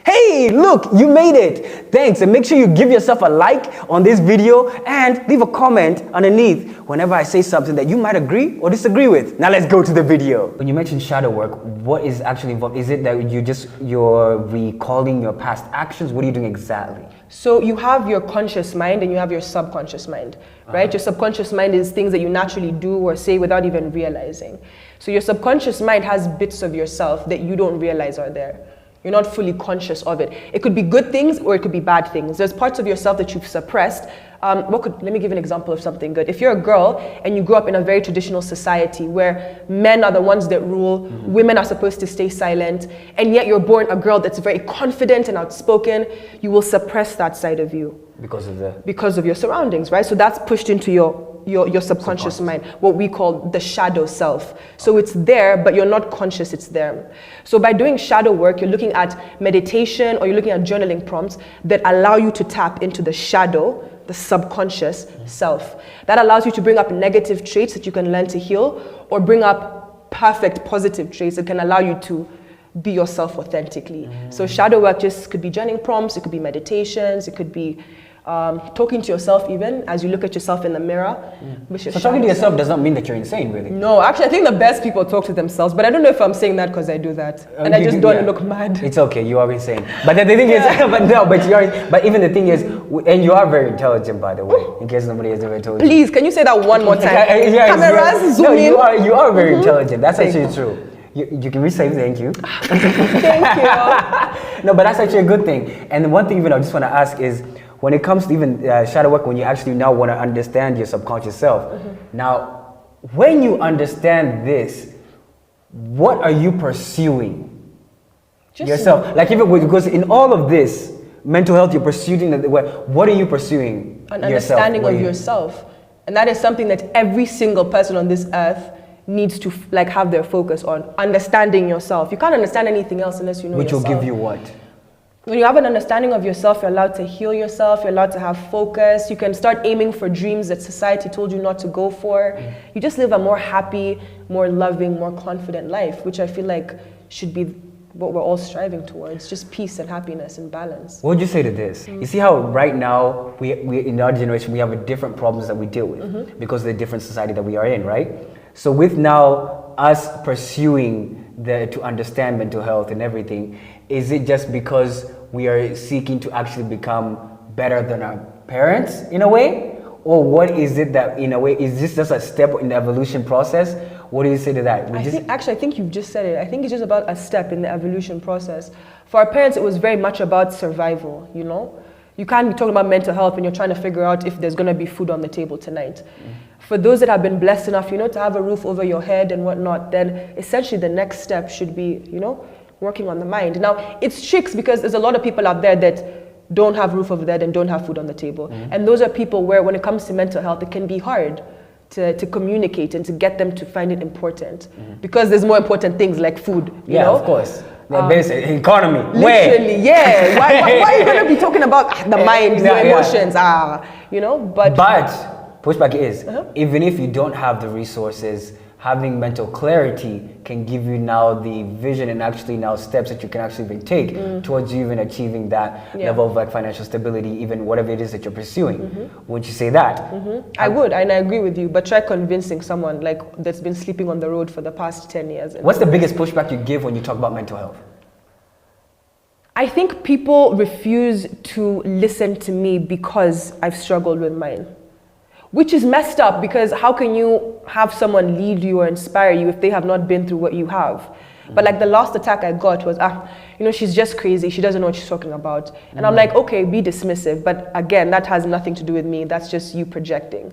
Hey, look, you made it. Thanks, and make sure you give yourself a like on this video and leave a comment underneath whenever I say something that you might agree or disagree with. Now let's go to the video. When you mentioned shadow work, what is actually involved? Is it that you're recalling your past actions? What are you doing exactly? So you have your conscious mind and you have your subconscious mind, right? Your subconscious mind is things that you naturally do or say without even realizing. So your subconscious mind has bits of yourself that you don't realize are there. You're not fully conscious of it. It could be good things or it could be bad things. There's parts of yourself that you've suppressed. Let me give an example of something good. If you're a girl and you grew up in a very traditional society where men are the ones that rule, women are supposed to stay silent, and yet you're born a girl that's very confident and outspoken, you will suppress that side of you. Because of your surroundings, right? So that's pushed into your subconscious mind, what we call the shadow self. So it's there, but you're not conscious it's there. So by doing shadow work, you're looking at meditation or you're looking at journaling prompts that allow you to tap into the shadow, the subconscious self. That allows you to bring up negative traits that you can learn to heal, or bring up perfect positive traits that can allow you to be yourself authentically. So shadow work just could be journaling prompts, it could be meditations, it could be talking to yourself even as you look at yourself in the mirror. So talking to yourself does not mean that you're insane, really. No, actually I think the best people talk to themselves, but I don't know if I'm saying that because I do that. And I just don't look mad. It's okay, you are insane. But the thing is, but even the thing is, and you are very intelligent, by the way, in case nobody has ever told you. Please, can you say that one more time? Cameras, zoom in. You are very intelligent, that's actually true. You can receive, thank you. Thank you. No, but that's actually a good thing. And one thing even I just want to ask is, when it comes to even shadow work, when you actually now want to understand your subconscious self, now, when you understand this, what are you pursuing? Yourself. Like even because in all of this, mental health, you're pursuing, what are you pursuing? An understanding of yourself. And that is something that every single person on this earth needs to have their focus on, understanding yourself. You can't understand anything else unless you know yourself. Which will give you what? When you have an understanding of yourself, you're allowed to heal yourself, you're allowed to have focus, you can start aiming for dreams that society told you not to go for. You just live a more happy, more loving, more confident life, which I feel like should be what we're all striving towards, just peace and happiness and balance. What would you say to this? You see how right now, we in our generation, we have different problems that we deal with because of the different society that we are in, right? So with now us pursuing to understand mental health and everything, is it just because we are seeking to actually become better than our parents in a way? Or what is it that in a way, is this just a step in the evolution process? What do you say to that? I think you've just said it. I think it's just about a step in the evolution process. For our parents, it was very much about survival, you know? You can't be talking about mental health when you're trying to figure out if there's going to be food on the table tonight. For those that have been blessed enough, you know, to have a roof over your head and whatnot, then essentially the next step should be, you know, working on the mind. Now, it's tricks because there's a lot of people out there that don't have roof over their head and don't have food on the table. And those are people where, when it comes to mental health, it can be hard to communicate and to get them to find it important. Because there's more important things like food, you know? Of course. Basic economy. Literally, yeah. Why are you going to be talking about the mind, the emotions, you know? But pushback is, even if you don't have the resources, having mental clarity can give you now the vision and actually now steps that you can actually even take towards you even achieving that level of financial stability, even whatever it is that you're pursuing. Would you say that? I would, and I agree with you, but try convincing someone that's been sleeping on the road for the past 10 years. What's the biggest pushback you give when you talk about mental health? I think people refuse to listen to me because I've struggled with mine. Which is messed up, because how can you have someone lead you or inspire you if they have not been through what you have? But like the last attack I got was, you know, she's just crazy. She doesn't know what she's talking about. And I'm like, okay, be dismissive. But again, that has nothing to do with me. That's just you projecting.